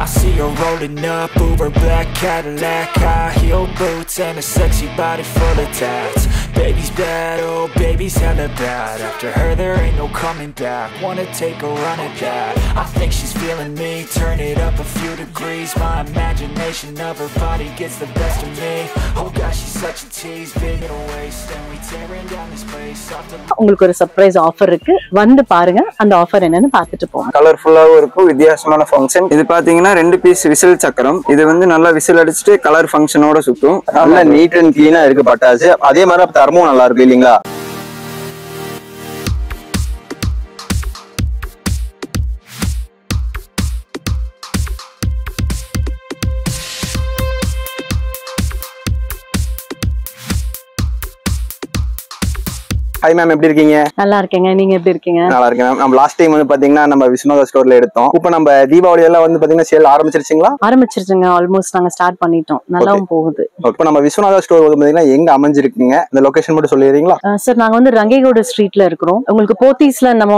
I see her rolling up, Uber black Cadillac, high heel boots and a sexy body full of tats. Baby's bad, oh baby's hella bad. After her there ain't no coming back. Wanna take a run at that. I think she's feeling me, turn it up a few degrees. My imagination of her body gets the best of me. Oh gosh, she's such a tease, big in a waist, and we tearing down this place off the... உங்களுக்கு ஒரு surprise offer இருக்கு, வந்து பாருங்க. அந்த offer என்னன்னு பார்த்துட்டு போங்க. கலர்ஃபுல்லாவும் இருக்கும், வித்தியாசமான ஃபங்க்ஷன். இது பாத்தீங்கன்னா 2 பீஸ் விசில் சக்கரம். இது வந்து நல்லா விசில் அடிச்சுட்டு கலர் ஃபங்க்ஷனோட சுத்தும். நல்லா நீட் அண்ட் கிளீனா இருக்கு பட்டாசு. அதே மாதிரி தரமும் நல்லா இருக்கு இல்லீங்களா? ஹாய் மேம், எப்படி இருக்கீங்க? நல்லா இருக்கேங்க, நீங்க எப்படி இருக்கீங்க? நல்லா இருக்கேன் மேம். நம்ம லாஸ்ட் டைம் வந்து பாத்தீங்கன்னா நம்ம விஸ்வநாதா ஸ்டோர்ல எடுத்தோம். இப்போ நம்ம தீபாவளி எல்லாம் வந்து பாத்தீங்கன்னா சேல் ஆரம்பிச்சிருச்சுங்களா? ஆரம்பிச்சிருச்சுங்க, ஆல்மோஸ்ட் நாங்க ஸ்டார்ட் பண்ணிட்டோம், நல்லாவும் போகுது. இப்போ நம்ம விஸ்வநாதா ஸ்டோர் வந்து பாத்தீங்கன்னா எங்க அமைஞ்சிருக்கீங்க, இந்த லொகேஷன் மட்டும் சொல்லிடுறீங்களா? சார், நாங்க வந்து ரங்கேகவுட ஸ்ட்ரீட்ல இருக்கிறோம். உங்களுக்கு போத்தீஸ்ல நம்ம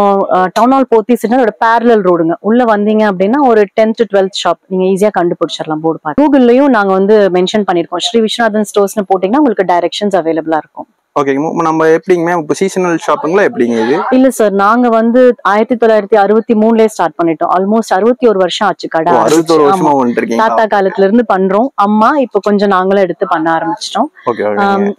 டவுன் ஹால் போத்தீஸ்னா ஒரு பேரலல் ரோடுங்க. உள்ள வந்தீங்க அப்படின்னா ஒரு 10 to 12 ஷாப் நீங்க ஈஸியா கண்டுபிடிச்சிடலாம். போர்டு பார்த்து கூகுள்லயும் நாங்க வந்து மென்ஷன் பண்ணிருக்கோம். ஸ்ரீ விஸ்வநாதன் ஸ்டோர்ஸ்னு போட்டீங்கன்னா உங்களுக்கு டைரக்ஷன்ஸ் அவைலபிளா இருக்கும். ஓகேங்க, நம்ம எப்படிங்க மேம் இப்போ சீசனல் ஷாப்பிங்ல எப்படிங்க இது? இல்ல சார், நாங்க வந்து 1963 ஸ்டார்ட் பண்ணிட்டோம். ஆல்மோஸ்ட் 61 வருஷம் ஆச்சு கடை. 61 வருஷமா வந்துட்டீங்க. தாத்தா காலத்துல இருந்து பண்றோம். அம்மா இப்ப கொஞ்சம் நாங்களும் எடுத்து பண்ண ஆரம்பிச்சிட்டோம்.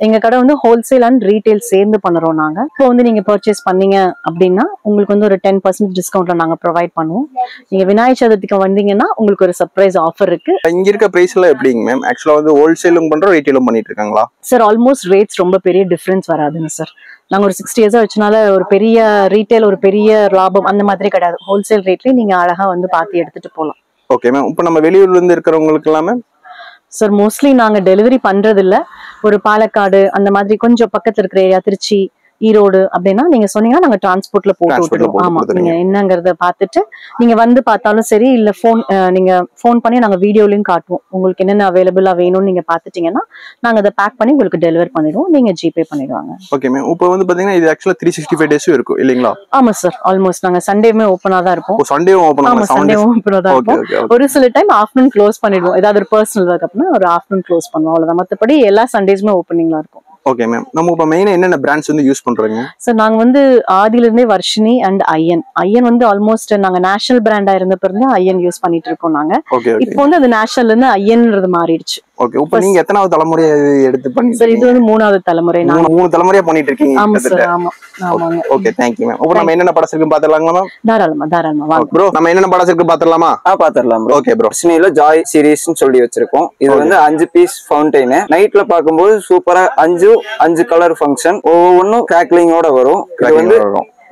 எங்க கடை வந்து ஹோல்சேல் அண்ட் ரீட்டைல் சேர்ந்து பண்றோம் நாங்க. இப்போ வந்து நீங்க பர்ச்சேஸ் பண்ணீங்க அப்படின்னா உங்களுக்கு வந்து ஒரு 10% டிஸ்கவுண்ட்ல நாங்க ப்ரொவைட் பண்ணுவோம். நீங்க விநாயகர் சதுர்த்திக்கு வந்தீங்கன்னா உங்களுக்கு ஒரு சர்ப்ரைஸ் ஆஃபர் இருக்கு. இங்க இருக்க பிரைஸ் எல்லாம் எப்படிங்க மேம்? ஆக்சுவலா வந்து ஹோல்சேலும் பண்றோம், ரீட்டைலும் பண்ணிட்டு இருக்காங்களா? சார், ஆல்மோஸ்ட் ரேட்ஸ் ரொம்ப பெரிய டிஃபரன்ஸ் வராதுங்க சார். நாங்க ஒரு 60 இயர்ஸா வச்சனால ஒரு பெரிய ரீட்டைல் ஒரு பெரிய லாபம் அந்த மாதிரி கிடையாது. ஹோல்சேல் ரேட்லயே நீங்க அழகா வந்து பார்த்து எடுத்துட்டு போகலாம். Okay ma'am. இப்போ நம்ம வெளியூர்ல இருந்து இருக்கிறவங்களுக்கு எல்லாமே சார் மோஸ்ட்லி நாங்க டெலிவரி பண்றது இல்ல. ஒரு பாலக்காடு அந்த மாதிரி கொஞ்சம் பக்கத்துல இருக்கிற ஏரியா, திருச்சி, ஈரோடு அப்படின்னா நீங்க சொன்னீங்கன்னா நாங்க டிரான்ஸ்போர்ட்ல போட்டு விட்டுருவோம். ஆமா, நீங்க என்னங்கறத பாத்துட்டு நீங்க வந்து பார்த்தாலும் சரி, இல்ல நீங்க போன் பண்ணி நாங்க வீடியோலயும் காட்டுவோம். உங்களுக்கு என்னென்ன அவைலபிளா வேணும்னு நீங்க பாத்துட்டீங்கன்னா நாங்க அதை பேக் பண்ணி உங்களுக்கு டெலிவர் பண்ணிடுவோம். நீங்க ஜிபே பண்ணிடுவாங்க. Okay ma'am. இப்போ வந்து பாத்தீங்கன்னா இது ஆக்சுவலா 365 டேஸும் இருக்கும் இல்லீங்களா? ஆமா சார், ஆல்மோஸ்ட் நாங்க சண்டேவுமே ஓபனா தான் இருப்போம். சண்டேவும் ஓபன் ஆமா, சண்டேவும் ஓபனா தான் இருப்போம். ஒரு சில டைம் ஆஃப்டர்நூன் க்ளோஸ் பண்ணிடுவோம். ஏதாவது ஒரு பர்சனல் ஒர்க் அப்படின்னா ஒரு ஆஃப்டர்நூன் க்ளோஸ் பண்ணுவோம், அவ்வளவுதான். மத்தபடி எல்லா சண்டேஸுமே ஓப்பனிங்ல இருக்கும். Okay ma'am. நம்ம இப்ப மெயினா என்னென்ன பிராண்ட்ஸ் வந்து யூஸ் பண்றீங்க? சார், நாங்க வந்து ஆதில இருந்தே வர்ஷினி அண்ட் ஐயன் வந்து ஆல்மோஸ்ட் நாங்க நேஷனல் பிராண்டா இருந்தப்ப இருந்து ஐயன் யூஸ் பண்ணிட்டு இருக்கோம் நாங்க. இப்போ வந்து அது நேஷனல்ல இருந்து ஐயன்ன்றது மாறிடுச்சு. ஓகே. இப்போ நீங்க எத்தனாவது தலைமுறை எடுத்து பண்ணீங்க? சார், இது வந்து 3வது தலைமுறை. நான் 3 தலைமுறையா பண்ணிட்டு இருக்கீங்க. ஆமா சார், ஆமா. ஆமாங்க. Okay, thank you ma'am. இப்போ நம்ம என்னென்ன படஸ் இருக்கு பாத்துறலாமா மேம்? தாராளமா வாங்க ப்ரோ. நம்ம என்னென்ன படஸ் இருக்கு பாத்துறலாமா? பாத்துறலாம் ப்ரோ. Okay bro. ஸ்னீல ஜாய் சீரிஸ்னு சொல்லி வச்சிருக்கோம். இது வந்து 5 பீஸ் ஃபவுண்டைன். நைட்ல பாக்கும்போது சூப்பரா 5 கலர் ஃபங்க்ஷன், ஒவ்வொன்னும் கிராக்லிங்கோட வரும். இது வந்து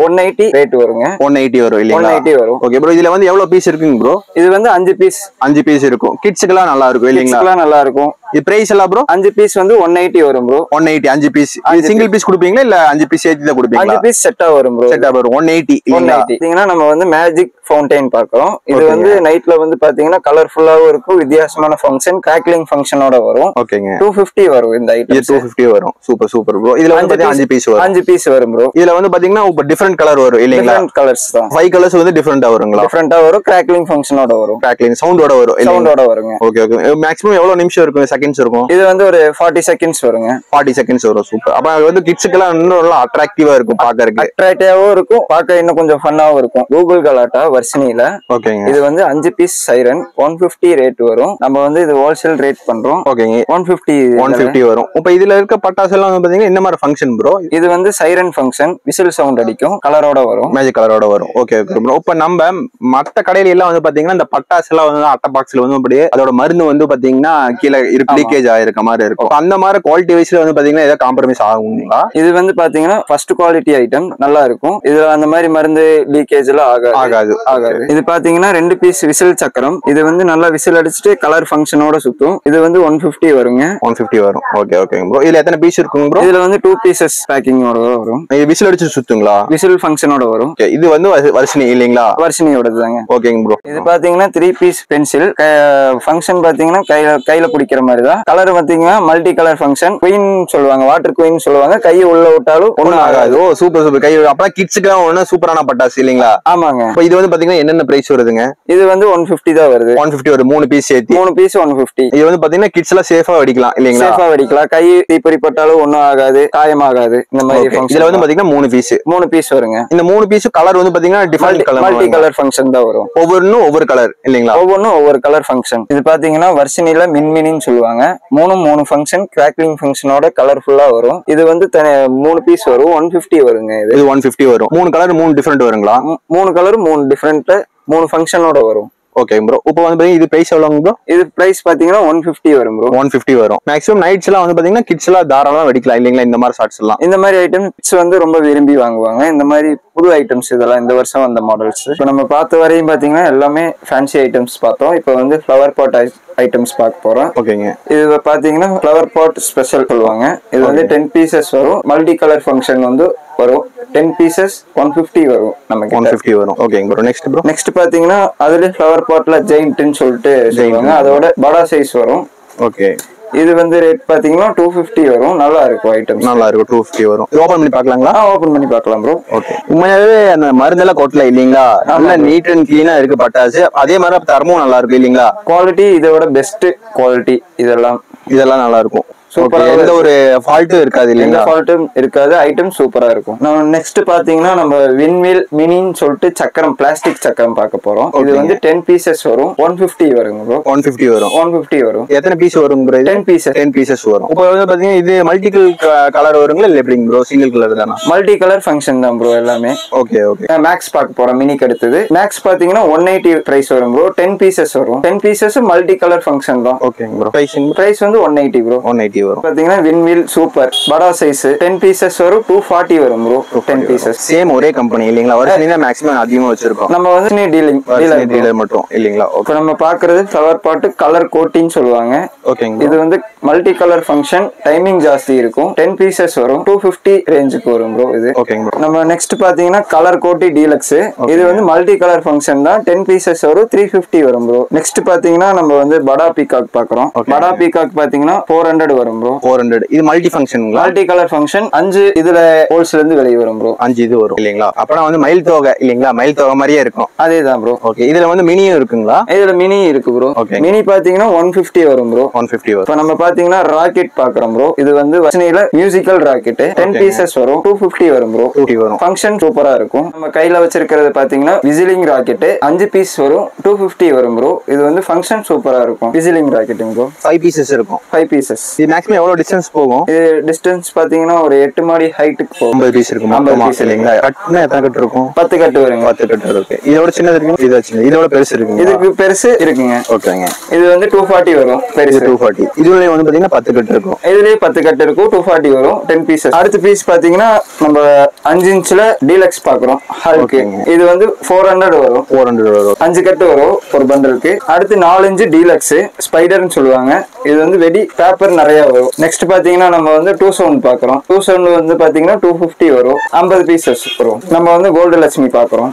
180 ரேட் வருங்க. 180 வரும் இல்லீங்களா? 180 வரும். Okay bro. இதுல வந்து எவ்வளவு பீஸ் இருக்குங்க ப்ரோ? இது வந்து 5 பீஸ் இருக்கும். கிட்ஸ்க்குலாம் நல்லா இருக்கும் இல்லீங்களா? கிட்ஸ்க்குலாம் நல்லா இருக்கும். இது பிரைஸ் எல்லாம் ப்ரோ? 5 பீஸ் வந்து 180 வரும் ப்ரோ. 180 5 பீஸ். இது சிங்கிள் பீஸ் கொடுப்பீங்களா இல்ல 5 பீஸ் சேர்த்து தான் கொடுப்பீங்களா? 5 பீஸ் செட்டா வரும் ப்ரோ. செட்டா வரும் 180 இல்லீங்களா? பாத்தீங்கன்னா நம்ம வந்து மேஜிக் ஃபவுண்டைன் பார்க்கறோம். இது வந்து நைட்ல வந்து பாத்தீங்கன்னா கலர்ஃபுல்லாவும் இருக்கும், வித்தியாசமான ஃபங்க்ஷன், கிராக்லிங் ஃபங்க்ஷனோட வரும். ஓகேங்க. 250 வரும் இந்த ஐட்டம். இது 250 வரும். Super bro. இதுல வந்து 5 பீஸ் வரும். 5 பீஸ் வரும் ப்ரோ. இதுல வந்து பாத்தீங்கன்னா இப்ப டிஃபரண்ட் கலர் வரும் இல்லீங்களா? டிஃபரண்ட் கலர்ஸ் தான். 5 கலர்ஸ் வந்து டிஃபரண்டா வருங்களா? டிஃபரண்டா வரும். கிராக்லிங் ஃபங்க்ஷனோட வரும். கிராக்லிங் சவுண்டோட வரும். சவுண்டோட வருங்க. ஓகே. மேக்ஸிமம் எவ்வளவு நிமிஷம் இருக்கும்? செகண்ட்ஸ் இருக்கும்? இது வந்து ஒரு 40 செகண்ட்ஸ் வருங்க. 40 செகண்ட்ஸ் வரும். சூப்பர். அப்ப அது வந்து கிட்ஸ்க்கு எல்லாம் இன்னும் நல்லா அட்ராக்டிவா இருக்கும் பாக்கறதுக்கு. அட்ராக்டிவாவும் இருக்கும், பார்க்க இன்னும் கொஞ்சம் ஃபன்னாவும் இருக்கும். கூகுள் கலாட்டா வர்ஷினில. ஓகேங்க. இது வந்து 5 பீஸ் சைரன் 150 ரேட் வரும். நம்ம வந்து இது ஹோல்சேல் ரேட் பண்றோம். ஓகேங்க. 150 வரும். இப்ப இதுல இருக்க பட்டாசு எல்லாம் வந்து பாத்தீங்கன்னா என்ன மாதிரி ஃபங்க்ஷன் ப்ரோ? இது வந்து சைரன் ஃபங்க்ஷன், விசில் சவுண்ட் அடிக்கும், கலரோட வரும், மேஜிக் கலரோட வரும். Okay bro. இப்ப நம்ம மத்த கடையில எல்லாம் வந்து பாத்தீங்கன்னா இந்த பட்டாசு எல்லாம் வந்து அட்டை பாக்ஸ்ல வந்து அப்படியே அதோட மருந்து வந்து பாத்தீங்கன்னா கீழே லீக்கேஜ் ஆயிருக்க மாதிரி இருக்கும். அந்த மாதிரி குவாலிட்டி வைஸ்ல வந்து பாத்தீங்கன்னா ஏதாவது காம்ப்ரமைஸ் ஆகுங்களா? இது வந்து பாத்தீங்கன்னா ஃபர்ஸ்ட் குவாலிட்டி ஐட்டம், நல்லா இருக்கும். இது அந்த மாதிரி மருந்து லீக்கேஜ் எல்லாம் ஆகாது. இது பாத்தீங்கன்னா 2 பீஸ் விசில் சக்கரம். இது வந்து நல்லா விசில் அடிச்சுட்டு கலர் ஃபங்க்ஷனோட சுத்தும். இது வந்து 150 வருங்க. 150 வரும். Okay bro. இதுல எத்தனை பீஸ் இருக்குங்க ப்ரோ? இதுல வந்து 2 பீசஸ் பேக்கிங்கோட வரும். இது விசில் அடிச்சு சுத்துங்களா? விசில் ஃபங்க்ஷனோட வரும். இது வந்து வர்ஷினி இல்லீங்களா? வர்ஷினியோடது தாங்க. ஓகேங்க ப்ரோ. இது பாத்தீங்கன்னா 3 பீஸ் பென்சில். ஃபங்க்ஷன் பாத்தீங்கன்னா கையில பிடிக்கிற மாதிரி மாதிரி தான். கலர் பாத்தீங்கன்னா மல்டி கலர் ஃபங்க்ஷன், குயின் சொல்லுவாங்க, வாட்டர் குயின் சொல்லுவாங்க. கையை உள்ள விட்டாலும் ஒண்ணும் ஆகாது. ஓ சூப்பர் சூப்பர். கை அப்பதான் கிட்ஸுக்கு ஒண்ணு சூப்பரான பட்டாசு இல்லீங்களா? ஆமாங்க. இப்போ இது வந்து பாத்தீங்கன்னா என்னென்ன பிரைஸ் வருதுங்க? இது வந்து 150 தான் வருது. 150 வருது. 3 பீஸ் சேர்த்து 3 பீஸ் 150. இது வந்து பாத்தீங்கன்னா கிட்ஸ் எல்லாம் சேஃபா வெடிக்கலாம் இல்லீங்களா? சேஃபா வெடிக்கலாம். கை தீப்பொறி பட்டாலும் ஒண்ணும் ஆகாது, காயமாகாது. இந்த மாதிரி இதுல வந்து பாத்தீங்கன்னா 3 பீஸ் வருங்க. இந்த 3 பீஸ் கலர் வந்து பாத்தீங்கன்னா different colour, multi colour function தான் வரும். ஒவ்வொன்றும் ஒவ்வொரு கலர் இல்லீங்களா? ஒவ்வொன்றும் ஒவ்வொரு கலர் ஃபங்க்ஷன். இது பாத்தீங்கன்னா வர்ஷினில மின்மினின்னு சொல்லுவாங்க. 3 ஃபங்க்ஷன் கிராக்லிங் ஃபங்க்ஷனோட கலர்ஃபுல்லா வரும். இது வந்து 3 பீஸ் வரும். 150 வருங்க. இது 150 வரும். 3 கலர் 3 டிஃபரெண்ட் வருங்களா? 3 கலர் 3 டிஃபரெண்ட் 3 ஃபங்க்ஷனோட வரும். Okay bro. இப்போ வந்து இது பிரைஸ் எவ்வளவுங்க ப்ரோ? இது பிரைஸ் பாத்தீங்கன்னா 150 வரும் ப்ரோ. 150 வரும். மேக்ஸிமம் நைட்ஸ் எல்லாம் வந்து பாத்தீங்கன்னா கிட்ஸ் எல்லாம் தாராளமா வெடிக்கலாம் இல்லீங்களா? இந்த மாதிரி ஷார்ட்ஸ் எல்லாம், இந்த மாதிரி ஐட்டம்ஸ் வந்து ரொம்ப விரும்பி வாங்குவாங்க. இந்த மாதிரி புது ஐட்டம்ஸ் இதெல்லாம் இந்த வருஷம் வந்த மாடல்ஸ். இப்போ நம்ம பார்த்த வரையும் பாத்தீங்கன்னா எல்லாமே ஃபேன்சி ஐட்டம்ஸ் பார்த்தோம். இப்போ வந்து ஃப்ளவர் பாட் ஐட்டம்ஸ் பார்க்க போறோம். ஓகேங்க. இது பாத்தீங்கன்னா ஃப்ளவர் பாட் ஸ்பெஷல் சொல்லுவாங்க. இது வந்து 10 பீசஸ் வரும். மல்டி கலர் ஃபங்க்ஷன் வந்து வரும். 10 பீசஸ் 150 வரும். நமக்கு 150 வரும். ஓகேங்க ப்ரோ. Next bro. நெக்ஸ்ட் பாத்தீங்கன்னா அதுல ஃப்ளவர் பாட்ல ஜெயிண்ட்னு சொல்லிட்டு சொல்லுவாங்க. அதோட படா சைஸ் வரும். ஓகே. இது வந்து ரேட் பாத்தீங்கன்னா 250 வரும். நல்லா இருக்கும் ஐட்டம், நல்லா இருக்கும். 250 வரும். ஓபன் பண்ணி பார்க்கலாங்களா? ஓபன் பண்ணி பார்க்கலாம் ப்ரோ. ஓகே. உண்மையாவே அந்த மருந்தெல்லாம் கொட்டல இல்லீங்களா? நல்லா நீட் அண்ட் கிளீனா இருக்கு பட்டாசு. அதே மாதிரி தரமும் நல்லா இருக்கு இல்லீங்களா? குவாலிட்டி இதோட பெஸ்ட் குவாலிட்டி. இதெல்லாம் நல்லா இருக்கும். சூப்பரா, எந்த ஒரு ஃபால்ட்டும் இருக்காது இல்லீங்களா? எந்த ஃபால்ட்டும் இருக்காது. ஐட்டம் சூப்பரா இருக்கும். நம்ம நெக்ஸ்ட் பாத்தீங்கன்னா நம்ம விண்மில் மினின்னு சொல்லிட்டு சக்கரம், பிளாஸ்டிக் சக்கரம் பார்க்க போறோம். இது வந்து 10 பீசஸ் வரும். 150 வருங்க ப்ரோ. 150 வரும். 150 வரும். எத்தனை பீஸ் வரும் ப்ரோ? 10 பீசஸ். 10 பீசஸ் வரும். இப்போ வந்து பாத்தீங்கன்னா இது மல்டிபிள் கலர் வருங்களா இல்ல எப்படிங்க ப்ரோ? சிங்கிள் கலர் தானா? மல்டி கலர் ஃபங்க்ஷன் தான் ப்ரோ எல்லாமே. Okay okay. மேக்ஸ் பார்க்க போறோம். மினிக்கு அடுத்தது மேக்ஸ் பாத்தீங்கன்னா 180 பிரைஸ் வரும் ப்ரோ. 10 பீசஸ் வரும். 10 பீசஸ் மல்டி கலர் ஃபங்க்ஷன் தான். ஓகேங்க ப்ரோ. பிரைஸ் வந்து 180 ப்ரோ. 180 வரும். பாத்தீங்கன்னா விண்மில் சூப்பர் படா சைஸ் 10 பீசஸ் வரும். 240 வரும் ப்ரோ. 10 பீசஸ். சேம் ஒரே கம்பெனி இல்லீங்களா? வர்ஷினில மேக்ஸிமம் அதிகமா வச்சிருக்கோம். நம்ம வந்து டீலர் மட்டும் இல்லீங்களா? இப்போ நம்ம பாக்குறது ஃப்ளவர் பாட் கலர் கோட்டிங் சொல்லுவாங்க. ஓகேங்க. இது வந்து மல்டி கலர் ஃபங்க்ஷன். டைமிங் ஜாஸ்தி இருக்கும். 10 பீசஸ் வரும். 250 ரேஞ்சுக்கு வரும் ப்ரோ. இது ஓகேங்க ப்ரோ. நம்ம நெக்ஸ்ட் பாத்தீங்கன்னா கலர் கோட்டி டீலக்ஸ். இது வந்து மல்டி கலர் ஃபங்க்ஷன் தான். 10 பீசஸ் வரும். 350 வரும் ப்ரோ. நெக்ஸ்ட் பாத்தீங்கன்னா நம்ம வந்து படா பீகாக் பாக்குறோம். படா பீகாக் பாத்தீங்கன்னா 400 வரும் ப்ரோ. 400. இது மல்டி ஃபங்க்ஷன்ங்களா? Multi colour function. 5 இதுல ஹோல்ஸ்ல இருந்து வெளிய வரும் ப்ரோ. 5 இது வரும் இல்லீங்களா? அப்பனா வந்து மயில் தோகை இல்லீங்களா? மயில் தோகை மாதிரியே இருக்கும். அதேதான் ப்ரோ. ஓகே. இதுல வந்து மினியும் இருக்குங்களா? இதுல மினி இருக்கு ப்ரோ. மினி பாத்தீங்கன்னா 150 வரும் ப்ரோ. 150 வரும். இப்போ நம்ம பாத்தீங்கன்னா ராக்கெட் பாக்குறோம் ப்ரோ. இது வந்து வர்ஷினில மியூசிக்கல் ராக்கெட் 10 பீசஸ் வரும். 250 வரும் ப்ரோ. 250 வரும். ஃபங்க்ஷன் சூப்பரா இருக்கும். நம்ம கையில வச்சிருக்கிறது பாத்தீங்கன்னா விசிலிங் ராக்கெட் 5 பீஸ் வரும். 250 வரும் ப்ரோ. இது வந்து ஃபங்க்ஷன் சூப்பரா இருக்கும். Whistling rocket bro. 5 பீசஸ் இருக்கும். 5 பீசஸ். இது மேக்ஸிமம் எவ்வளவு டிஸ்டன்ஸ் போகும்? இது டிஸ்டன்ஸ் பாத்தீங்கன்னா ஒரு 8 மாடி ஹைட்டுக்கு போகும். 50 பீஸ் இருக்கும். 50 பீஸ் இல்லீங்களா? கட்னா எத்தனை கட் இருக்கும்? 10 கட் வருங்க. 10 கட் இருக்கு. இதோட சின்னது இருக்கு. இது சின்னது. இதோட பெருசு இருக்கு. இதுக்கு பெருசு இருக்குங்க. ஓகேங்க. இது வந்து 240 வரும். பெருசு 240. இதுலயே வந்து பாத்தீங்கன்னா 10 கட் இருக்கும். இதுலயே 10 கட் இருக்கும். 240 வரும். 10 பீசஸ். அடுத்த பீஸ் பாத்தீங்கன்னா நம்ம 5 இன்ச்ல டீலக்ஸ் பாக்குறோம். ஹல்க். இது வந்து 400 வரும். 400 வரும். 5 கட் வரும் ஒரு பண்டலுக்கு. அடுத்து 4 இன்ச் டீலக்ஸ் ஸ்பைடர்னு சொல்லுவாங்க. இது வந்து வெடி பேப்பர் நிறைய வரும். நெக்ஸ்ட் பாத்தீங்கன்னா நம்ம வந்து 2 சவுண்ட் பாக்குறோம். 2 சவுண்ட் வந்து பாத்தீங்கன்னா 250 வரும். 50 பீசஸ் வரும். நம்ம வந்து கோல்டு லட்சுமி பாக்குறோம்.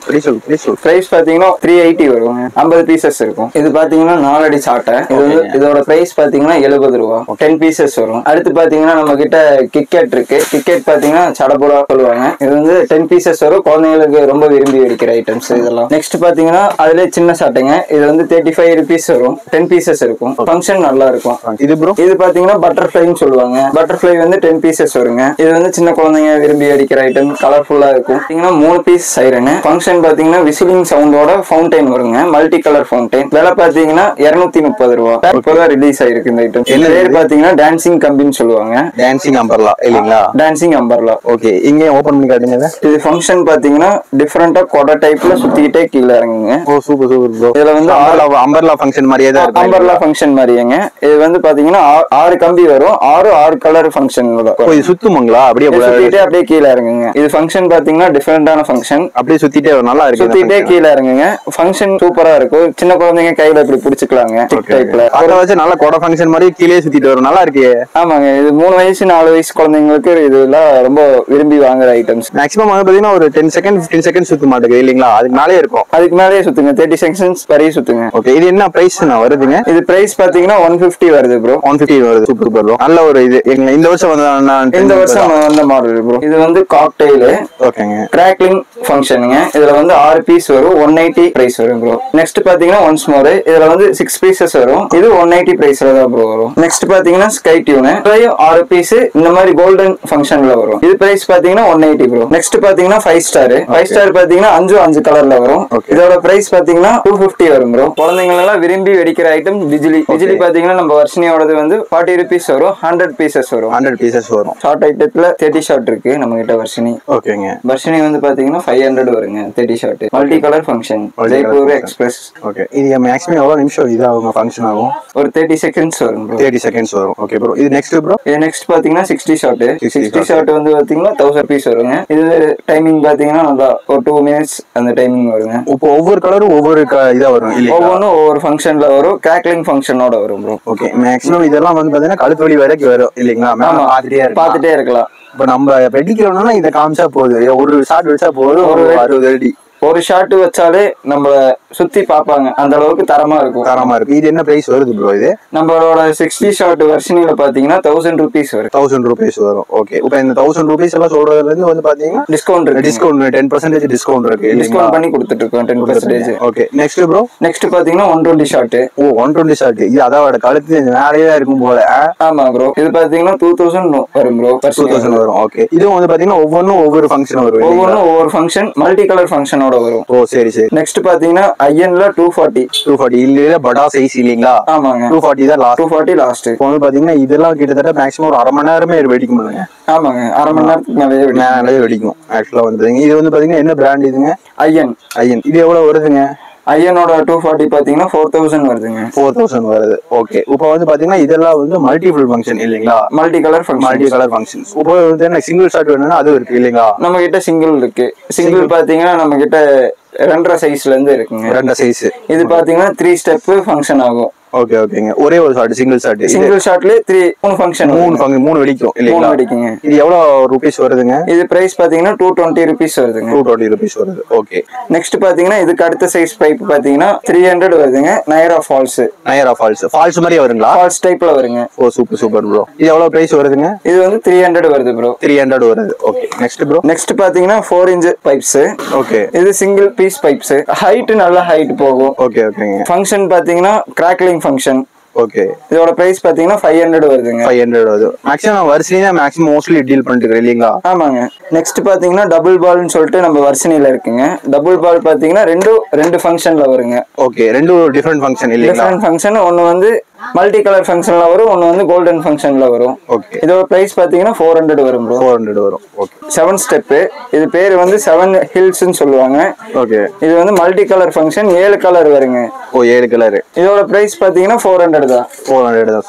பிரைஸ் பாத்தீங்கன்னா 380 வரும். 50 பீசஸ் இருக்கும். இது பாத்தீங்கன்னா 4 அடி சாட்டை. இது வந்து இதோட பிரைஸ் பாத்தீங்கன்னா 70 ரூபா. 10 பீசஸ் வரும். அடுத்து பாத்தீங்கன்னா நம்ம கிட்ட கிக்கெட் இருக்கு. கிக்கெட் பாத்தீங்கன்னா சடபுடா சொல்லுவாங்க. இது வந்து 10 பீசஸ் வரும். குழந்தைங்களுக்கு ரொம்ப விரும்பி வெடிக்கிற ஐட்டம்ஸ் இதெல்லாம். நெக்ஸ்ட் பாத்தீங்கன்னா அதுல சின்ன சாட்டைங்க. இது வந்து 35 ருபீஸ் வரும். 10 பீசஸ் இருக்கும். ஃபங்க்ஷன் நல்லா இருக்கும். இது ப்ரோ இது பாத்தீங்கன்னா பட்டர்ஃப்ளைன்னு சொல்லுவாங்க. பட்டர்ஃப்ளை வந்து 10 பீசஸ் வருங்க. இது வந்து சின்ன குழந்தைங்க விரும்பி அடிக்கிற ஐட்டம். கலர்ஃபுல்லா இருக்கும். பாத்தீங்கன்னா 3 பீஸ் சைரன். ஃபங்க்ஷன் பாத்தீங்கன்னா விசிலிங் சவுண்டோட ஃபவுண்டைன் வருங்க. Multi colour fountain. விலை பாத்தீங்கன்னா 230 ரூபா. இப்போதான் ரிலீஸ் ஆயிருக்கு இந்த ஐட்டம். என்ன பேர் பாத்தீங்கன்னா டான்சிங் கம்பின்னு சொல்லுவாங்க. டான்சிங் அம்பர்லா இல்லீங்களா? Dancing umbrella. ஓகே. இங்க ஓபன் பண்ணி காட்டுங்க. இது ஃபங்க்ஷன் பாத்தீங்கன்னா டிஃபரெண்டா கொடை டைப்ல சுத்திக்கிட்டே கீழ இறங்குங்க. ஓ சூப்பர் சூப்பர் ப்ரோ. இதுல வந்து அம்பர்லா ஃபங்க்ஷன் மாதிரியே தான் இருக்கு. அம்பர்லா ஃபங்க்ஷன் மாதிரிங்க. இது வந்து பாத்தீங்கன்னா 6 கம்பி வரும். 6 கலர் ஃபங்க்ஷன் வரும். இது சுத்துமங்களா? அப்படியே சுத்திட்டே அப்படியே கீழே இறங்குங்க. இது ஃபங்க்ஷன் பாத்தீங்கன்னா டிஃபரெண்டான ஃபங்க்ஷன். அப்படியே சுத்திட்டே நல்லா இருக்கு. சுத்திட்டே கீழே இறங்குங்க. ஃபங்க்ஷன் சூப்பரா இருக்கும். சின்ன குழந்தைங்க கையில இப்படி புடிச்சுக்கலாங்க. டிக் டைப்ல அத வச்சு நல்ல கொடை ஃபங்க்ஷன் மாதிரி கீழே சுத்திட்டு வரும். நல்லா இருக்கு. ஆமாங்க. இது 3 வயசு 4 வயசு குழந்தைங்களுக்கு இதெல்லாம் ரொம்ப விரும்பி வாங்குற ஐட்டம்ஸ். மேக்ஸிமம் வந்து பாத்தீங்கன்னா ஒரு 10 செகண்ட் 15 செகண்ட் சுத்த மாட்டேங்குது இல்லீங்களா? அதுக்கு மேலே இருக்கும். அதுக்கு மேலேயே சுத்துங்க. 30 செகண்ட்ஸ் வரையும் சுத்துங்க. ஓகே. இது என்ன பிரைஸ் வருதுங்க? இது பிரைஸ் பாத்தீங்கன்னா 150 வருது ப்ரோ. 150 வருது. Super bro. நல்ல ஒரு இது இந்த வருஷம் இந்த வருஷம் வந்த மாடல் ப்ரோ. இது வந்து காக்டெயில். ஓகேங்க. கிராக்லிங் ஃபங்க்ஷனுங்க. இதுல வந்து 6 பீஸ் வரும். 180 பிரைஸ் வரும் ப்ரோ. நெக்ஸ்ட் பாத்தீங்கன்னா ஒன்ஸ் மோர். இதுல வந்து 6 பீசஸ் வரும். இது 180 பிரைஸ்ல தான் ப்ரோ வரும். நெக்ஸ்ட் பாத்தீங்கன்னா ஸ்கை டியூன். 6 பீஸ் இந்த மாதிரி கோல்டன் ஃபங்க்ஷன்ல வரும். இது பிரைஸ் பாத்தீங்கன்னா 180 ப்ரோ. நெக்ஸ்ட் பாத்தீங்கன்னா 5 ஸ்டார். 5 ஸ்டார் பாத்தீங்கன்னா 5 கலர்ல வரும். இதோட பிரைஸ் பாத்தீங்கன்னா 250 வரும் ப்ரோ. குழந்தைங்க எல்லாம் விரும்பி வெடிக்கிற ஐட்டம் பிஜிலி. பிஜிலி பாத்தீங்கன்னா நம்ம வர்ஷினியோடது வந்து 40 rupees வரும். 100 பீசஸ் வரும். 100 பீசஸ் வரும். ஷார்ட் ஐட்டத்துல 30 ஷார்ட் இருக்கு நம்ம கிட்ட வர்ஷினி. ஓகேங்க. வர்ஷினி வந்து பாத்தீங்கன்னா 500 வருங்க 30 short. Multi colour function. Jaipur express. Okay. இது மேக்ஸிமம் எவ்வளவு நிமிஷம் இது ஆகும் ஃபங்க்ஷன் ஆகும்? ஒரு 30 செகண்ட்ஸ் வரும் ப்ரோ. 30 செகண்ட்ஸ் வரும். Okay bro. இது நெக்ஸ்ட் ப்ரோ. இது நெக்ஸ்ட் பாத்தீங்கன்னா 60 ஷார்ட். 60 ஷார்ட் வந்து பாத்தீங்கன்னா 1000 பீஸ் வருங்க. இது டைமிங் பாத்தீங்கன்னா நல்லா ஒரு 2 minutes அந்த டைமிங் வருங்க. இப்போ ஒவ்வொரு கலரும் ஒவ்வொரு இதா வரும் இல்ல? ஒவ்வொன்றும் ஒவ்வொரு ஃபங்க்ஷன்ல வரும். கிராக்லிங் ஃபங்க்ஷனோட வரும் ப்ரோ. ஓகே. மேக்ஸிமம் இதெல்லாம் வந்து பாத்தீங்கன்னா கழுத்து வலி வரைக்கும் வரும் இல்லீங்களா? பாத்துட்டே இருக்கலாம். இப்ப நம்ம வெடிக்கிறோம்னா இதை காமிச்சா போகுது. ஒரு ஷாட் வச்சா போதும். ஒரு 60 அடி ஒரு ஷாட் வச்சாலே நம்ம சுத்தி பாப்பாங்க. அந்த அளவுக்கு தரமா இருக்கும். இது என்ன பிரைஸ் வருது ப்ரோ? இது நம்மளோட 60 ஷாட் வர்ஷனில பாத்தீங்கன்னா 1000 rupees வரும். 1000 rupees வரும். ஓகே. இப்போ இந்த 1000 rupees எல்லாம் சொல்றதுல இருந்து வந்து பாத்தீங்கன்னா டிஸ்கவுண்ட் 10% டிஸ்கவுண்ட் இருக்கு. டிஸ்கவுண்ட் பண்ணி கொடுத்துட்டு இருக்கோம் 10%. ஓகே. Next bro. நெக்ஸ்ட் பாத்தீங்கன்னா 120 ஷாட். ஓ 120 ஷாட். இது அதோட கழுத்து மேலேயே இருக்கும் போல. ஆமா ப்ரோ. இது பாத்தீங்கன்னா 2000 வரும் ப்ரோ. 2000 வரும். ஓகே. இது வந்து பாத்தீங்கன்னா ஒவ்வொன்றும் ஒவ்வொரு ஃபங்க்ஷன் வரும். ஒவ்வொன்றும் ஒவ்வொரு ஃபங்க்ஷன் மல்டி கலர் ஃபங்க்ஷனோட வரும். ஓ சரி சரி. நெக்ஸ்ட் பாத்தீங்கன்னா ஐஎன்ல 240 இல்ல படா சைஸ் இல்லீங்களா? ஆமாங்க. 240 தான் லாஸ்ட். 240 லாஸ்ட். இப்போ வந்து பாத்தீங்கன்னா இதெல்லாம் கிட்டத்தட்ட மேக்ஸிமம் ஒரு அரை மணி நேரமே வெடிக்கும் போதுங்க. ஆமாங்க. அரை மணி நேரத்துக்கு மேலே வெடிக்கும். ஆக்சுவலா வந்து இது வந்து பாத்தீங்கன்னா என்ன பிராண்ட் இதுங்க? ஐஎன். இது எவ்வளவு வருதுங்க? ஐஎனோட 240 பாத்தீங்கன்னா 4000 வருதுங்க. 4000 வருது. ஓகே. இப்போ வந்து பாத்தீங்கன்னா இதெல்லாம் வந்து மல்டிபிள் ஃபங்க்ஷன் இல்லீங்களா? Multi colour function. இப்போ வந்து என்ன சிங்கிள் ஷாட் வேணும்னா அது இருக்கு இல்லீங்களா? நம்ம கிட்ட சிங்கிள் இருக்கு. சிங்கிள் பாத்தீங்கன்னா நம்ம கிட்ட 2.5 சைஸ்ல இருந்து இருக்குங்க. 2 சைஸ். இது பாத்தீங்கன்னா 3 ஸ்டெப் ஃபங்க்ஷன் ஆகும். ஓகே ஓகேங்க. ஒரே ஒரு ஷாட் சிங்கிள் ஷாட்ல 3 ஃபங்க்ஷன் 3 வெடிக்கும் இல்லீங்களா? 3 வெடிக்குங்க. இது எவ்வளவு ரூபீஸ் வருதுங்க? இது பிரைஸ் பாத்தீங்கன்னா 220 rupees வருதுங்க. 220 rupees வருது. ஓகே. நெக்ஸ்ட் பாத்தீங்கன்னா இதுக்கு அடுத்த சைஸ் பைப் பாத்தீங்கன்னா 300 வருதுங்க. நயரா ஃபால்ஸ். ஃபால்ஸ் மாதிரி வருங்களா? ஃபால்ஸ் டைப்ல வருங்க. ஓ சூப்பர் ப்ரோ. இது எவ்வளவு பிரைஸ் வருதுங்க? இது வந்து 300 வருது ப்ரோ. 300 வருது. ஓகே. Next bro. நெக்ஸ்ட் பாத்தீங்கன்னா 4 inch பைப்ஸ். ஓகே. இது சிங்கிள் பீஸ் பைப்ஸ். ஹைட் நல்ல ஹைட் போகும். ஓகே ஓகேங்க. ஃபங்க்ஷன் பாத்தீங்கன்னா கிராக்லிங் ஃபங்க்ஷன். ஓகே. இதோட பிரைஸ் பாத்தீங்கன்னா 500 வருதுங்க. 500 வருது. மேக்ஸிமம் வர்ஷினி தான் மேக்ஸிமம் மோஸ்ட்லி டீல் பண்ணிட்டு இருக்கேன் இல்லீங்களா? ஆமாங்க. நெக்ஸ்ட் பாத்தீங்கன்னா டபுள் பால்னு சொல்லிட்டு நம்ம வர்ஷினில இருக்குங்க. டபுள் பால் பாத்தீங்கன்னா ரெண்டு ஃபங்க்ஷன்ல வருங்க. ஓகே. ரெண்டு டிஃபரண்ட் ஃபங்க்ஷன் இல்லீங்களா? Different function. ஒன்னு வந்து மல்டி கலர் ஃபங்க்ஷன்ல வரும். ஒன்னு வந்து கோல்டன் ஃபங்க்ஷன்ல வரும். ஓகே. இதோட பிரைஸ் பாத்தீங்கன்னா 400 வரும் ப்ரோ. 400 வரும். ஓகே. 7 ஸ்டெப். இது பேர் வந்து 7 ஹில்ஸ்னு சொல்லுவாங்க. ஓகே. இது வந்து மல்டி கலர் ஃபங்க்ஷன். 7 கலர் வருங்க. ஓ 7 கலர். இதோட பிரைஸ் பாத்தீங்கன்னா 400 தான். 400 தான்.